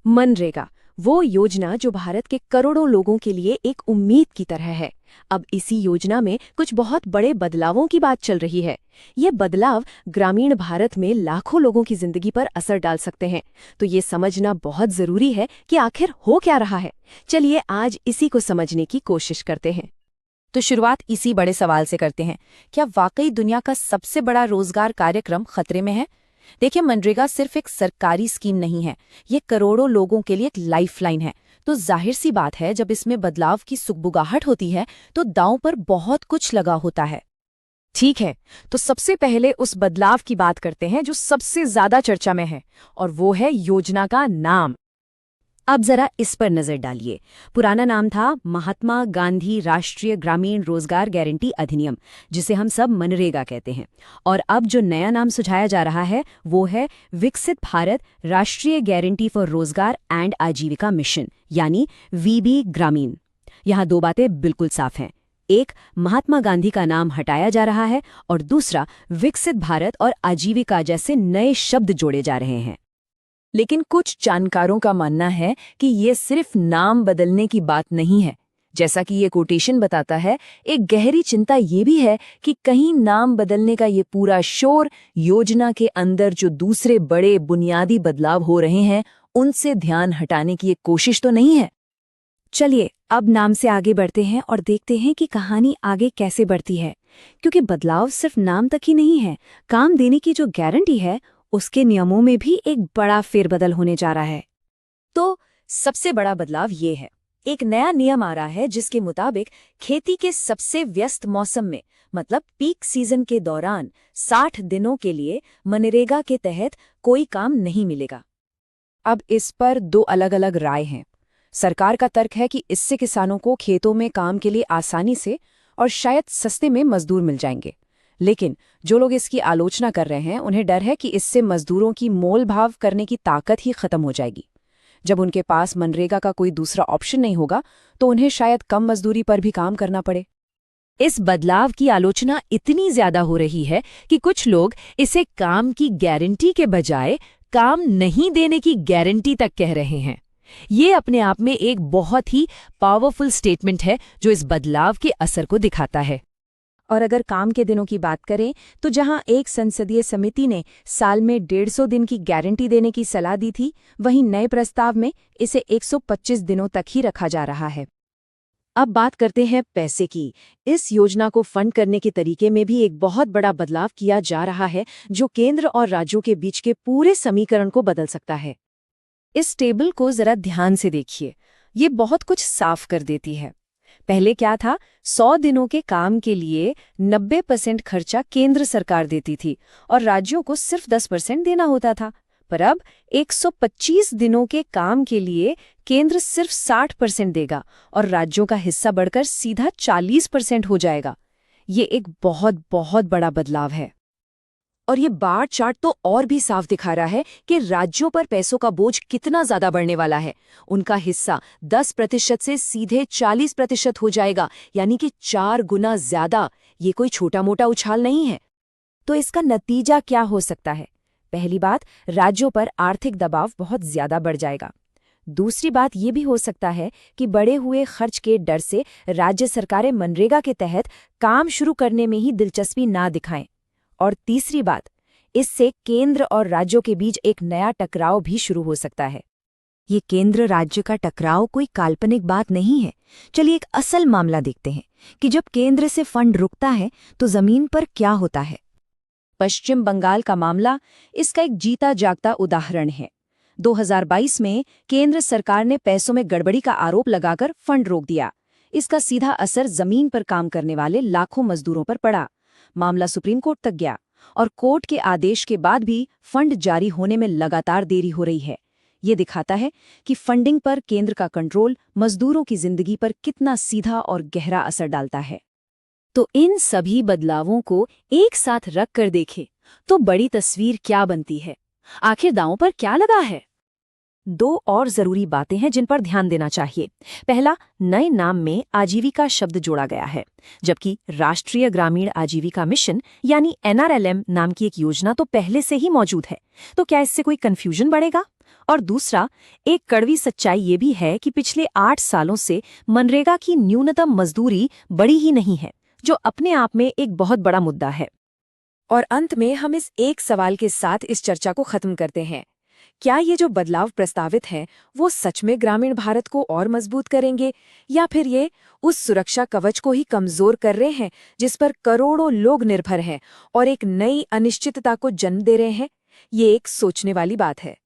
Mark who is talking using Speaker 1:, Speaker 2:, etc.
Speaker 1: मनरेगा, वो योजना जो भारत के करोड़ों लोगों के लिए एक उम्मीद की तरह है। अब इसी योजना में कुछ बहुत बड़े बदलावों की बात चल रही है। ये बदलाव ग्रामीण भारत में लाखों लोगों की जिंदगी पर असर डाल सकते हैं। तो ये समझना बहुत जरूरी है कि आखिर हो क्या रहा है। चलिए आज इसी को समझने की कोशिश करते हैं।
Speaker 2: तो शुरुआत इसी बड़े सवाल से करते हैं, क्या वाकई दुनिया का सबसे बड़ा रोजगार कार्यक्रम खतरे में है? देखिए, मनरेगा सिर्फ एक सरकारी स्कीम नहीं है, ये करोड़ों लोगों के लिए एक लाइफलाइन है। तो जाहिर सी बात है, जब इसमें बदलाव की सुगबुगाहट होती है तो दांव पर बहुत कुछ लगा होता है।
Speaker 1: ठीक है, तो सबसे पहले उस बदलाव की बात करते हैं जो सबसे ज्यादा चर्चा में है, और वो है योजना का नाम। अब जरा इस पर नजर डालिए। पुराना नाम था महात्मा गांधी राष्ट्रीय ग्रामीण रोजगार गारंटी अधिनियम, जिसे हम सब मनरेगा कहते हैं। और अब जो नया नाम सुझाया जा रहा है वो है विकसित भारत राष्ट्रीय गारंटी फॉर रोजगार एंड आजीविका मिशन, यानी वीबी ग्रामीण। यहाँ दो बातें बिल्कुल साफ हैं। एक, महात्मा गांधी का नाम हटाया जा रहा है, और दूसरा, विकसित भारत और आजीविका जैसे नए शब्द जोड़े जा रहे हैं।
Speaker 2: लेकिन कुछ जानकारों का मानना है कि ये सिर्फ नाम बदलने की बात नहीं है। जैसा कि ये कोटेशन बताता है, एक गहरी चिंता ये भी है कि कहीं नाम बदलने का ये पूरा शोर योजना के अंदर जो दूसरे बड़े बुनियादी बदलाव हो रहे हैं उनसे ध्यान हटाने की एक कोशिश तो नहीं है।
Speaker 1: चलिए अब नाम से आगे बढ़ते हैं और देखते हैं कि कहानी आगे कैसे बढ़ती है। क्योंकि बदलाव सिर्फ नाम तक ही नहीं है, काम देने की जो गारंटी है उसके नियमों में भी एक बड़ा फेरबदल होने जा रहा है।
Speaker 2: तो सबसे बड़ा बदलाव ये है, एक नया नियम आ रहा है जिसके मुताबिक खेती के सबसे व्यस्त मौसम में, मतलब पीक सीजन के दौरान 60 दिनों के लिए मनरेगा के तहत कोई काम नहीं मिलेगा।
Speaker 1: अब इस पर दो अलग अलग राय हैं। सरकार का तर्क है कि इससे किसानों को खेतों में काम के लिए आसानी से और शायद सस्ते में मजदूर मिल जाएंगे। लेकिन जो लोग इसकी आलोचना कर रहे हैं उन्हें डर है कि इससे मजदूरों की मोल भाव करने की ताकत ही खत्म हो जाएगी। जब उनके पास मनरेगा का कोई दूसरा ऑप्शन नहीं होगा तो उन्हें शायद कम मजदूरी पर भी काम करना पड़े। इस बदलाव की आलोचना इतनी ज्यादा हो रही है कि कुछ लोग इसे काम की गारंटी के बजाय काम नहीं देने की गारंटी तक कह रहे हैं। ये अपने आप में एक बहुत ही पावरफुल स्टेटमेंट है जो इस बदलाव के असर को दिखाता है। और अगर काम के दिनों की बात करें तो जहां एक संसदीय समिति ने साल में 150 दिन की गारंटी देने की सलाह दी थी, वहीं नए प्रस्ताव में इसे 125 दिनों तक ही रखा जा रहा है। अब बात करते हैं पैसे की। इस योजना को फंड करने के तरीके में भी एक बहुत बड़ा बदलाव किया जा रहा है जो केंद्र और राज्यों के बीच के पूरे समीकरण को बदल सकता है। इस टेबल को जरा ध्यान से देखिए, ये बहुत कुछ साफ कर देती है। पहले क्या था, 100 दिनों के काम के लिए 90% खर्चा केंद्र सरकार देती थी और राज्यों को सिर्फ 10% देना होता था। पर अब 125 दिनों के काम के लिए केंद्र सिर्फ 60% देगा और राज्यों का हिस्सा बढ़कर सीधा 40% हो जाएगा। ये एक बहुत बहुत बड़ा बदलाव है। और ये बार चार्ट तो और भी साफ दिखा रहा है कि राज्यों पर पैसों का बोझ कितना ज्यादा बढ़ने वाला है। उनका हिस्सा 10% से सीधे 40% हो जाएगा, यानी कि 4 गुना ज्यादा। ये कोई छोटा मोटा उछाल नहीं है। तो इसका नतीजा क्या हो सकता है? पहली बात, राज्यों पर आर्थिक दबाव बहुत ज्यादा बढ़ जाएगा। दूसरी बात ये भी हो सकता है कि बढ़े हुए खर्च के डर से राज्य सरकारें मनरेगा के तहत काम शुरू करने में ही दिलचस्पी ना दिखाएं। और तीसरी बात, इससे केंद्र और राज्यों के बीच एक नया टकराव भी शुरू हो सकता है। ये केंद्र राज्य का टकराव कोई काल्पनिक बात नहीं है। चलिए एक असल मामला देखते हैं कि जब केंद्र से फंड रुकता है तो जमीन पर क्या होता है। पश्चिम बंगाल का मामला इसका एक जीता जागता उदाहरण है। 2022 में केंद्र सरकार ने पैसों में गड़बड़ी का आरोप लगाकर फंड रोक दिया। इसका सीधा असर जमीन पर काम करने वाले लाखों मजदूरों पर पड़ा। मामला सुप्रीम कोर्ट तक गया और कोर्ट के आदेश के बाद भी फंड जारी होने में लगातार देरी हो रही है। ये दिखाता है कि फंडिंग पर केंद्र का कंट्रोल मजदूरों की जिंदगी पर कितना सीधा और गहरा असर डालता है। तो इन सभी बदलावों को एक साथ रख कर देखें तो बड़ी तस्वीर क्या बनती है? आखिर दांव पर क्या लगा है? दो और जरूरी बातें हैं जिन पर ध्यान देना चाहिए। पहला, नए नाम में आजीविका शब्द जोड़ा गया है, जबकि राष्ट्रीय ग्रामीण आजीविका मिशन यानी NRLM नाम की एक योजना तो पहले से ही मौजूद है। तो क्या इससे कोई कंफ्यूजन बढ़ेगा?
Speaker 2: और दूसरा, एक कड़वी सच्चाई ये भी है कि पिछले 8 सालों से मनरेगा की न्यूनतम मजदूरी बढ़ी ही नहीं है, जो अपने आप में एक बहुत बड़ा मुद्दा है।
Speaker 1: और अंत में हम इस एक सवाल के साथ इस चर्चा को खत्म करते हैं। क्या ये जो बदलाव प्रस्तावित हैं, वो सच में ग्रामीण भारत को और मजबूत करेंगे, या फिर ये उस सुरक्षा कवच को ही कमजोर कर रहे हैं जिस पर करोड़ों लोग निर्भर हैं और एक नई अनिश्चितता को जन्म दे रहे हैं? ये एक सोचने वाली बात है।